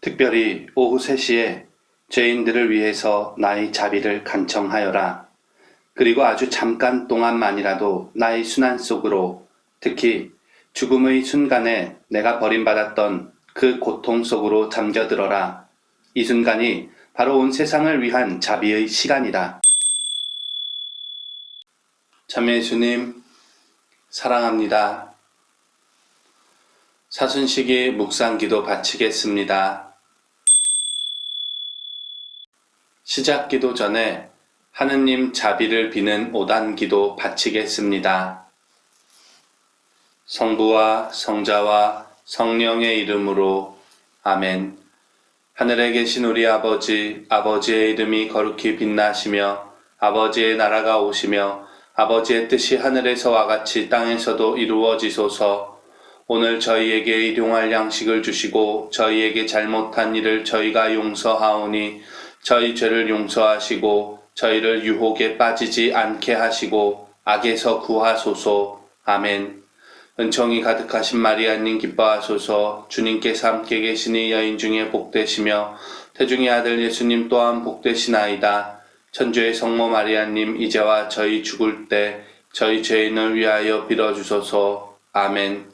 특별히 오후 3시에 죄인들을 위해서 나의 자비를 간청하여라. 그리고 아주 잠깐 동안만이라도 나의 순환 속으로, 특히 죽음의 순간에 내가 버림받았던 그 고통 속으로 잠겨들어라. 이 순간이 바로 온 세상을 위한 자비의 시간이다. 참 예수님, 사랑합니다. 사순식이 묵상기도 바치겠습니다. 시작기도 전에 하느님 자비를 비는 5단기도 바치겠습니다. 성부와 성자와 성령의 이름으로 아멘. 하늘에 계신 우리 아버지, 아버지의 이름이 거룩히 빛나시며 아버지의 나라가 오시며 아버지의 뜻이 하늘에서와 같이 땅에서도 이루어지소서. 오늘 저희에게 일용할 양식을 주시고 저희에게 잘못한 일을 저희가 용서하오니 저희 죄를 용서하시고 저희를 유혹에 빠지지 않게 하시고 악에서 구하소서. 아멘. 은총이 가득하신 마리아님 기뻐하소서. 주님께서 함께 계시니 여인 중에 복되시며 태중의 아들 예수님 또한 복되시나이다. 천주의 성모 마리아님 이제와 저희 죽을 때 저희 죄인을 위하여 빌어주소서. 아멘.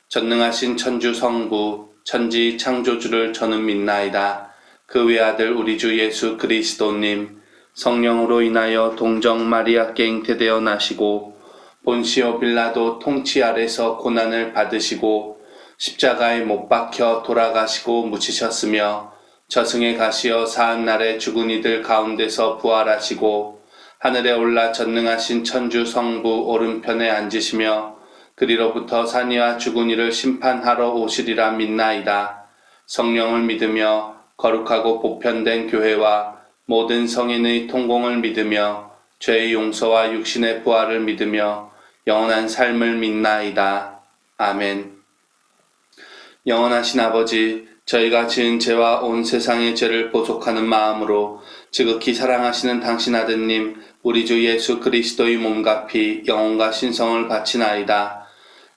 전능하신 천주 성부 천지 창조주를 저는 믿나이다. 그 외아들 우리 주 예수 그리스도님 성령으로 인하여 동정 마리아께 잉태되어 나시고 본시오 빌라도 통치 아래서 고난을 받으시고 십자가에 못 박혀 돌아가시고 묻히셨으며 저승에 가시어 사한날에 죽은 이들 가운데서 부활하시고 하늘에 올라 전능하신 천주 성부 오른편에 앉으시며 그리로부터 산이와 죽은 이를 심판하러 오시리라 믿나이다. 성령을 믿으며 거룩하고 보편된 교회와 모든 성인의 통공을 믿으며 죄의 용서와 육신의 부활을 믿으며 영원한 삶을 믿나이다. 아멘. 영원하신 아버지, 저희가 지은 죄와 온 세상의 죄를 보속하는 마음으로 지극히 사랑하시는 당신 아드님 우리 주 예수 그리스도의 몸과 피 영혼과 신성을 바치나이다.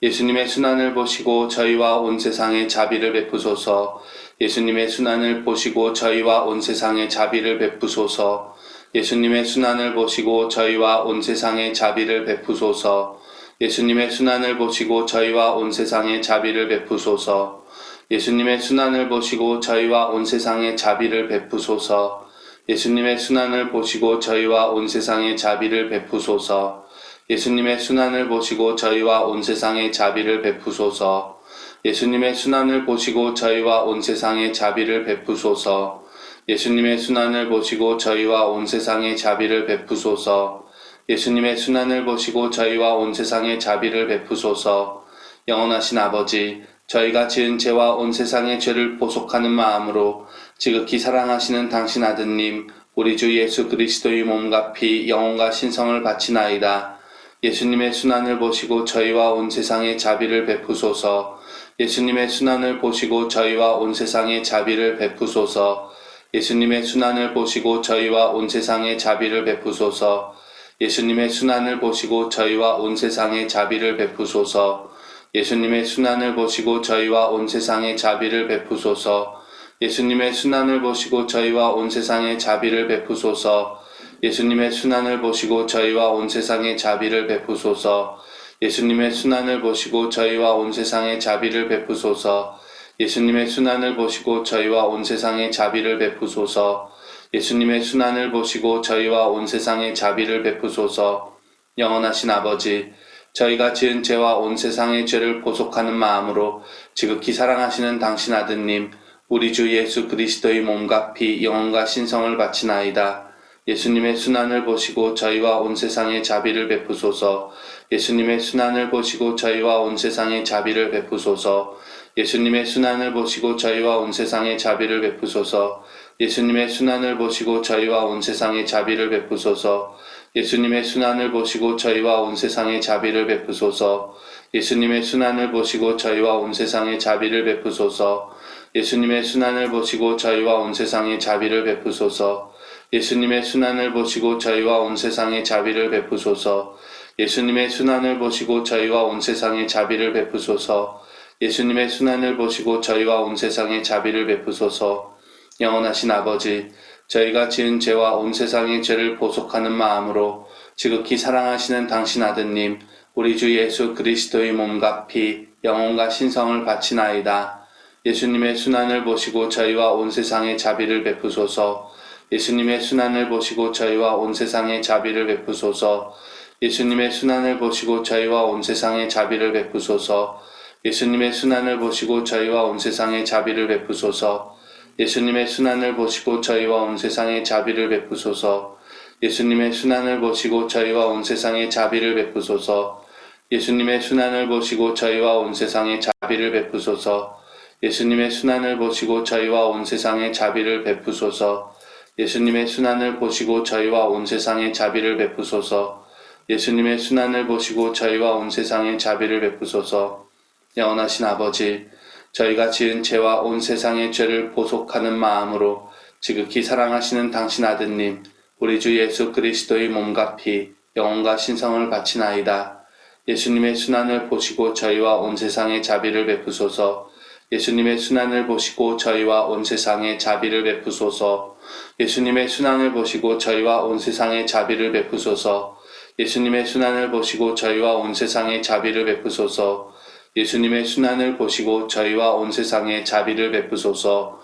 예수님의 순환을 보시고 저희와 온 세상에 자비를 베푸소서. 예수님의 순환을 보시고 저희와 온 세상에 자비를 베푸소서. 예수님의 순환을 보시고 저희와 온 세상에 자비를 베푸소서. 예수님의 순환을 보시고 저희와 온 세상에 자비를 베푸소서. 예수님의 순환을 보시고 저희와 온 세상에 자비를 베푸소서. 예수님의 순환을 보시고 저희와 온 세상에 자비를 베푸소서. 예수님의 순환을 보시고 저희와 온 세상에 자비를 베푸소서. 예수님의 순환을 보시고 저희와 온 세상에 자비를 베푸소서. 예수님의 순환을 보시고 저희와 온 세상에 자비를 베푸소서. 예수님의 순환을 보시고 저희와 온 세상에 자비를 베푸소서. 영원하신 아버지, 저희가 지은 죄와 온 세상의 죄를 보속하는 마음으로 지극히 사랑하시는 당신 아드님 우리 주 예수 그리스도의 몸과 피 영혼과 신성을 바치나이다. 예수님의 순환을 보시고 저희와 온 세상에 자비를 베푸소서. 예수님의 순환을 보시고 저희와 온 세상에 자비를 베푸소서. 예수님의 순환을 보시고 저희와 온 세상에 자비를 베푸소서. 예수님의 순환을 보시고 저희와 온 세상에 자비를 베푸소서. 예수님의 순환을 보시고 저희와 온 세상에 자비를 베푸소서. 예수님의 순환을 보시고 저희와 온 세상에 자비를 베푸소서. 예수님의 순환을 보시고 저희와 온 세상에 자비를 베푸소서. 예수님의 순환을 보시고 저희와 온 세상에 자비를 베푸소서. 예수님의 순환을 보시고 저희와 온 세상에 자비를 베푸소서. 예수님의 순환을 보시고 저희와 온 세상에 자비를 베푸소서. 영원하신 아버지, 저희가 지은 죄와 온 세상의 죄를 보속하는 마음으로 지극히 사랑하시는 당신 아드님 우리 주 예수 그리스도의 몸과 피 영혼과 신성을 바치나이다. 예수님의 순환을 보시고 저희와 온 세상에 자비를 베푸소서. 예수님의 순환을 보시고 저희와 온 세상에 자비를 베푸소서. 예수님의 순환을 보시고 저희와 온 세상에 자비를 베푸소서. 예수님의 순환을 보시고 저희와 온 세상에 자비를 베푸소서. 예수님의 순환을 보시고 저희와 온 세상에 자비를 베푸소서. 예수님의 순환을 보시고 저희와 온 세상에 자비를 베푸소서. 예수님의 순환을 보시고 저희와 온 세상에 자비를 베푸소서. 예수님의 순환을 보시고 저희와 온 세상에 자비를 베푸소서. 예수님의 순환을 보시고 저희와 온 세상에 자비를 베푸소서. 예수님의 순환을 보시고 저희와 온 세상에 자비를 베푸소서. 영원하신 아버지, 저희가 지은 죄와 온 세상의 죄를 보속하는 마음으로 지극히 사랑하시는 당신 아드님 우리 주 예수 그리스도의 몸과 피 영혼과 신성을 바치나이다. 예수님의 순환을 보시고 저희와 온 세상에 자비를 베푸소서. 예수님의 순환을 보시고 저희와 온 세상에 자비를 베푸소서. 예수님의 순환을 보시고 저희와 온 세상에 자비를 베푸소서. 예수님의 순환을 보시고 저희와 온 세상에 자비를 베푸소서. 예수님의 순환을 보시고 저희와 온 세상에 자비를 베푸소서. 예수님의 순환을 보시고 저희와 온 세상에 자비를 베푸소서. 예수님의 순환을 보시고 저희와 온 세상에 자비를 베푸소서. 예수님의 순환을 보시고 저희와 온 세상에 자비를 베푸소서. 예수님의 순환을 보시고 저희와 온 세상에 자비를 베푸소서. 예수님의 순환을 보시고 저희와 온 세상에 자비를 베푸소서. 영원하신 아버지, 저희가 지은 죄와 온 세상의 죄를 보속하는 마음으로 지극히 사랑하시는 당신 아드님 우리 주 예수 그리스도의 몸과 피 영혼과 신성을 바치나이다. 예수님의 순환을 보시고 저희와 온 세상에 자비를 베푸소서. 예수님의 순환을 보시고 저희와 온 세상에 자비를 베푸소서. 예수님의 순환을 보시고 저희와 온 세상에 자비를 베푸소서. 예수님의 순환을 보시고 저희와 온 세상에 자비를 베푸소서. 예수님의 순환을 보시고 저희와 온 세상에 자비를 베푸소서.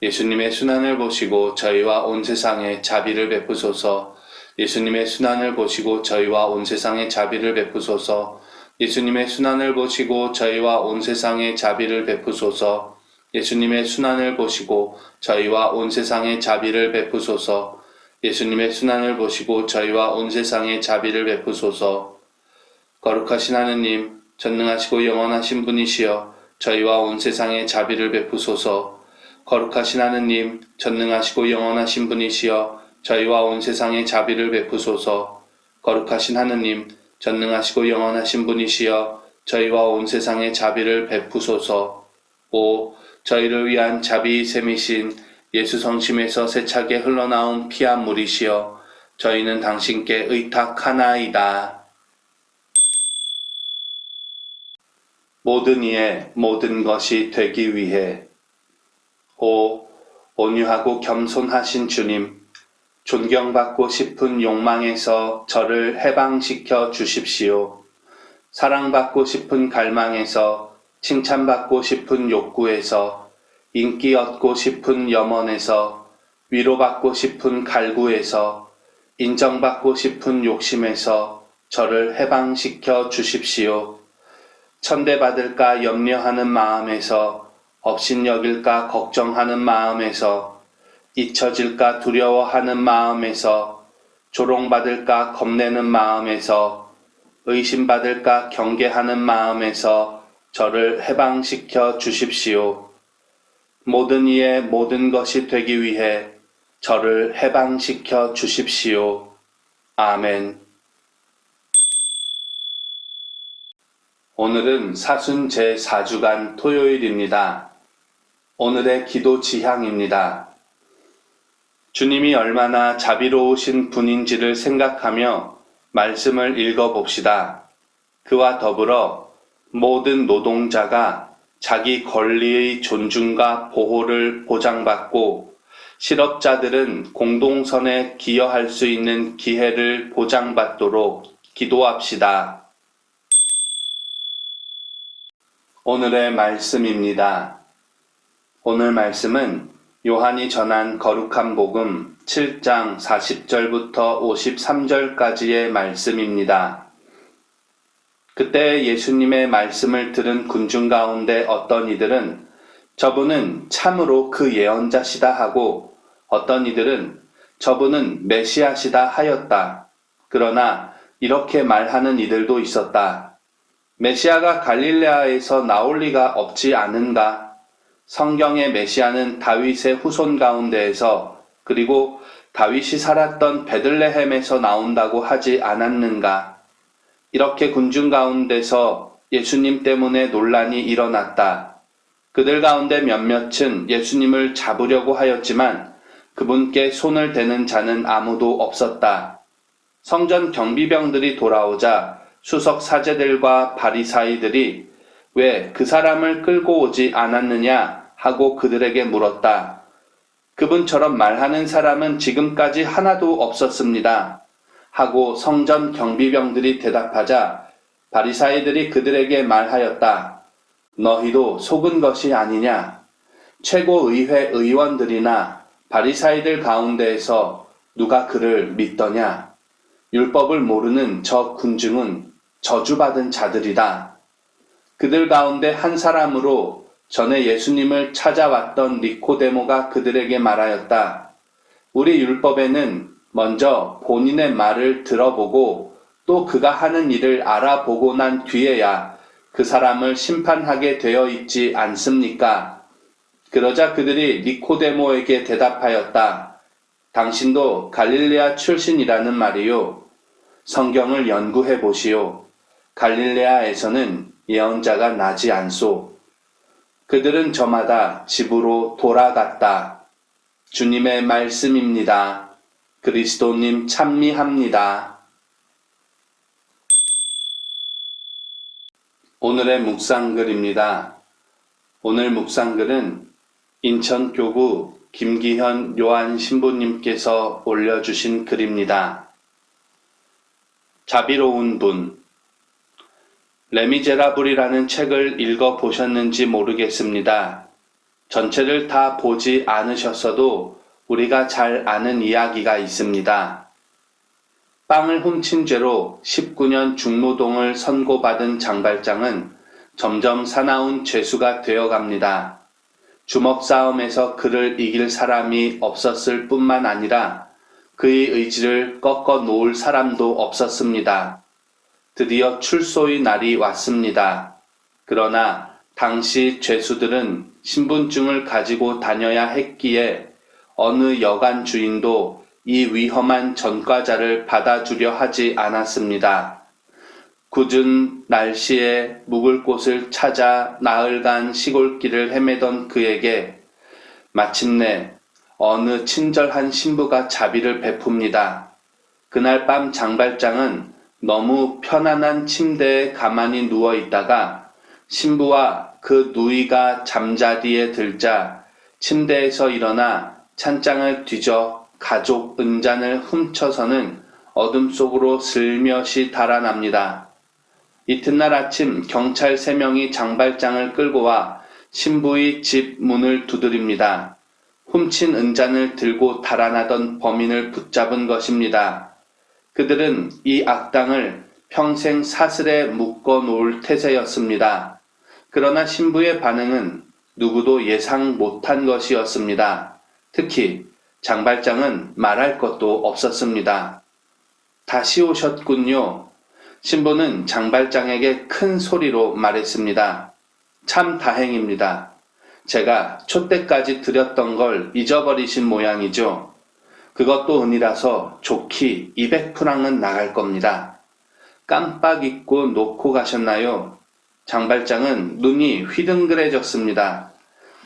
예수님의 순환을 보시고 저희와 온 세상에 자비를 베푸소서. 예수님의 순환을 보시고 저희와 온 세상에 자비를 베푸소서. 예수님의 순환을 보시고 저희와 온 세상에 자비를 베푸소서. 예수님의 순환을 보시고 저희와 온 세상에 자비를 베푸소서. 예수님의 순환을 보시고 저희와 온 세상에 자비를 베푸소서. 거룩하신 하느님, 전능하시고 영원하신 분이시여 저희와 온 세상에 자비를 베푸소서. 거룩하신 하느님, 전능하시고 영원하신 분이시여 저희와 온 세상에 자비를 베푸소서. 거룩하신 하느님, 전능하시고 영원하신 분이시여 저희와 온 세상에 자비를 베푸소서. 오, 저희를 위한 자비의 샘이신 예수 성심에서 세차게 흘러나온 피한 물이시여 저희는 당신께 의탁하나이다. 모든 이의 모든 것이 되기 위해. 오, 온유하고 겸손하신 주님, 존경받고 싶은 욕망에서 저를 해방시켜 주십시오. 사랑받고 싶은 갈망에서, 칭찬받고 싶은 욕구에서, 인기 얻고 싶은 염원에서, 위로받고 싶은 갈구에서, 인정받고 싶은 욕심에서 저를 해방시켜 주십시오. 천대받을까 염려하는 마음에서, 업신여길까 걱정하는 마음에서, 잊혀질까 두려워하는 마음에서, 조롱받을까 겁내는 마음에서, 의심받을까 경계하는 마음에서 저를 해방시켜 주십시오. 모든 이의 모든 것이 되기 위해 저를 해방시켜 주십시오. 아멘. 오늘은 사순 제4주간 토요일입니다. 오늘의 기도 지향입니다. 주님이 얼마나 자비로우신 분인지를 생각하며 말씀을 읽어봅시다. 그와 더불어 모든 노동자가 자기 권리의 존중과 보호를 보장받고 실업자들은 공동선에 기여할 수 있는 기회를 보장받도록 기도합시다. 오늘의 말씀입니다. 오늘 말씀은 요한이 전한 거룩한 복음 7장 40절부터 53절까지의 말씀입니다. 그때 예수님의 말씀을 들은 군중 가운데 어떤 이들은 저분은 참으로 그 예언자시다 하고 어떤 이들은 저분은 메시아시다 하였다. 그러나 이렇게 말하는 이들도 있었다. 메시아가 갈릴레아에서 나올 리가 없지 않은가? 성경의 메시아는 다윗의 후손 가운데에서 그리고 다윗이 살았던 베들레헴에서 나온다고 하지 않았는가? 이렇게 군중 가운데서 예수님 때문에 논란이 일어났다. 그들 가운데 몇몇은 예수님을 잡으려고 하였지만 그분께 손을 대는 자는 아무도 없었다. 성전 경비병들이 돌아오자 수석 사제들과 바리사이들이 왜 그 사람을 끌고 오지 않았느냐 하고 그들에게 물었다. 그분처럼 말하는 사람은 지금까지 하나도 없었습니다. 하고 성전 경비병들이 대답하자 바리사이들이 그들에게 말하였다. 너희도 속은 것이 아니냐? 최고의회 의원들이나 바리사이들 가운데에서 누가 그를 믿더냐? 율법을 모르는 저 군중은 저주받은 자들이다. 그들 가운데 한 사람으로 전에 예수님을 찾아왔던 니코데모가 그들에게 말하였다. 우리 율법에는 먼저 본인의 말을 들어보고 또 그가 하는 일을 알아보고 난 뒤에야 그 사람을 심판하게 되어 있지 않습니까? 그러자 그들이 니코데모에게 대답하였다. 당신도 갈릴레아 출신이라는 말이요. 성경을 연구해 보시오. 갈릴레아에서는 예언자가 나지 않소. 그들은 저마다 집으로 돌아갔다. 주님의 말씀입니다. 그리스도님 찬미합니다. 오늘의 묵상글입니다. 오늘 묵상글은 인천교구 김기현 요한 신부님께서 올려주신 글입니다. 자비로운 분. 레미제라블이라는 책을 읽어보셨는지 모르겠습니다. 전체를 다 보지 않으셨어도 우리가 잘 아는 이야기가 있습니다. 빵을 훔친 죄로 19년 중노동을 선고받은 장발장은 점점 사나운 죄수가 되어갑니다. 주먹 싸움에서 그를 이길 사람이 없었을 뿐만 아니라 그의 의지를 꺾어 놓을 사람도 없었습니다. 드디어 출소의 날이 왔습니다. 그러나 당시 죄수들은 신분증을 가지고 다녀야 했기에 어느 여관 주인도 이 위험한 전과자를 받아주려 하지 않았습니다. 굳은 날씨에 묵을 곳을 찾아 나흘간 시골길을 헤매던 그에게 마침내 어느 친절한 신부가 자비를 베풉니다. 그날 밤 장발장은 너무 편안한 침대에 가만히 누워 있다가 신부와 그 누이가 잠자리에 들자 침대에서 일어나 찬장을 뒤져 가족 은잔을 훔쳐서는 어둠 속으로 슬며시 달아납니다. 이튿날 아침 경찰 3명이 장발장을 끌고 와 신부의 집 문을 두드립니다. 훔친 은잔을 들고 달아나던 범인을 붙잡은 것입니다. 그들은 이 악당을 평생 사슬에 묶어 놓을 태세였습니다. 그러나 신부의 반응은 누구도 예상 못한 것이었습니다. 특히 장발장은 말할 것도 없었습니다. 다시 오셨군요. 신부는 장발장에게 큰 소리로 말했습니다. 참 다행입니다. 제가 촛대까지 드렸던 걸 잊어버리신 모양이죠. 그것도 은이라서 좋기 200프랑은 나갈 겁니다. 깜빡 잊고 놓고 가셨나요? 장발장은 눈이 휘둥그레졌습니다.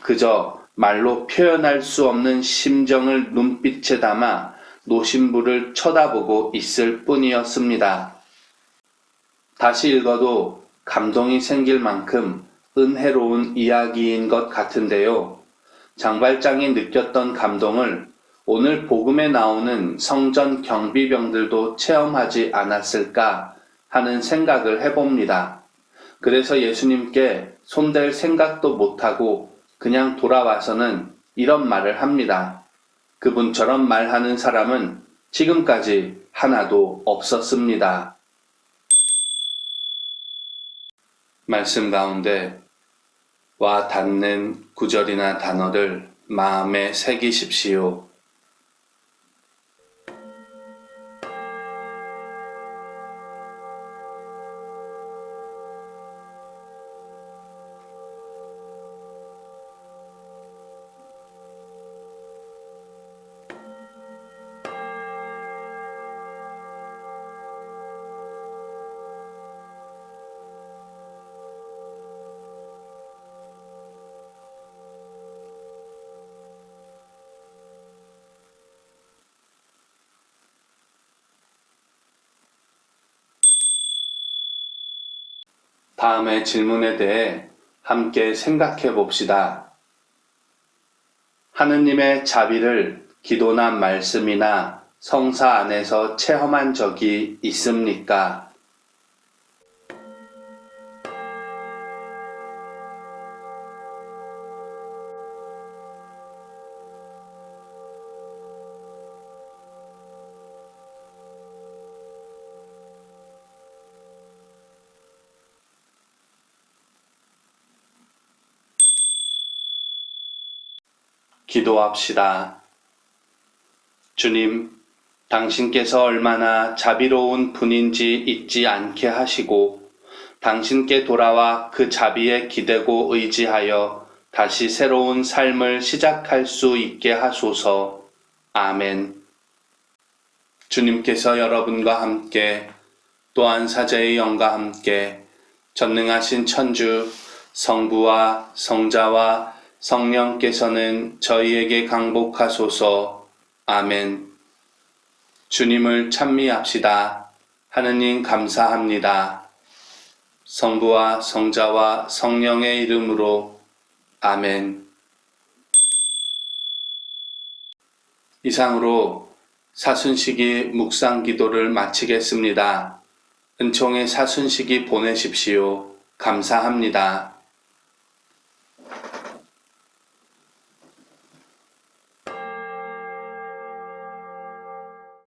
그저 말로 표현할 수 없는 심정을 눈빛에 담아 노신부를 쳐다보고 있을 뿐이었습니다. 다시 읽어도 감동이 생길 만큼 은혜로운 이야기인 것 같은데요. 장발장이 느꼈던 감동을 오늘 복음에 나오는 성전 경비병들도 체험하지 않았을까 하는 생각을 해봅니다. 그래서 예수님께 손댈 생각도 못하고 그냥 돌아와서는 이런 말을 합니다. 그분처럼 말하는 사람은 지금까지 하나도 없었습니다. 말씀 가운데 와 닿는 구절이나 단어를 마음에 새기십시오. 다음의 질문에 대해 함께 생각해 봅시다. 하느님의 자비를 기도나 말씀이나 성사 안에서 체험한 적이 있습니까? 기도합시다. 주님, 당신께서 얼마나 자비로운 분인지 잊지 않게 하시고 당신께 돌아와 그 자비에 기대고 의지하여 다시 새로운 삶을 시작할 수 있게 하소서. 아멘. 주님께서 여러분과 함께 또한 사제의 영과 함께 전능하신 천주 성부와 성자와 성령께서는 저희에게 강복하소서. 아멘. 주님을 찬미합시다. 하느님 감사합니다. 성부와 성자와 성령의 이름으로. 아멘. 이상으로 사순시기 묵상 기도를 마치겠습니다. 은총의 사순시기 보내십시오. 감사합니다.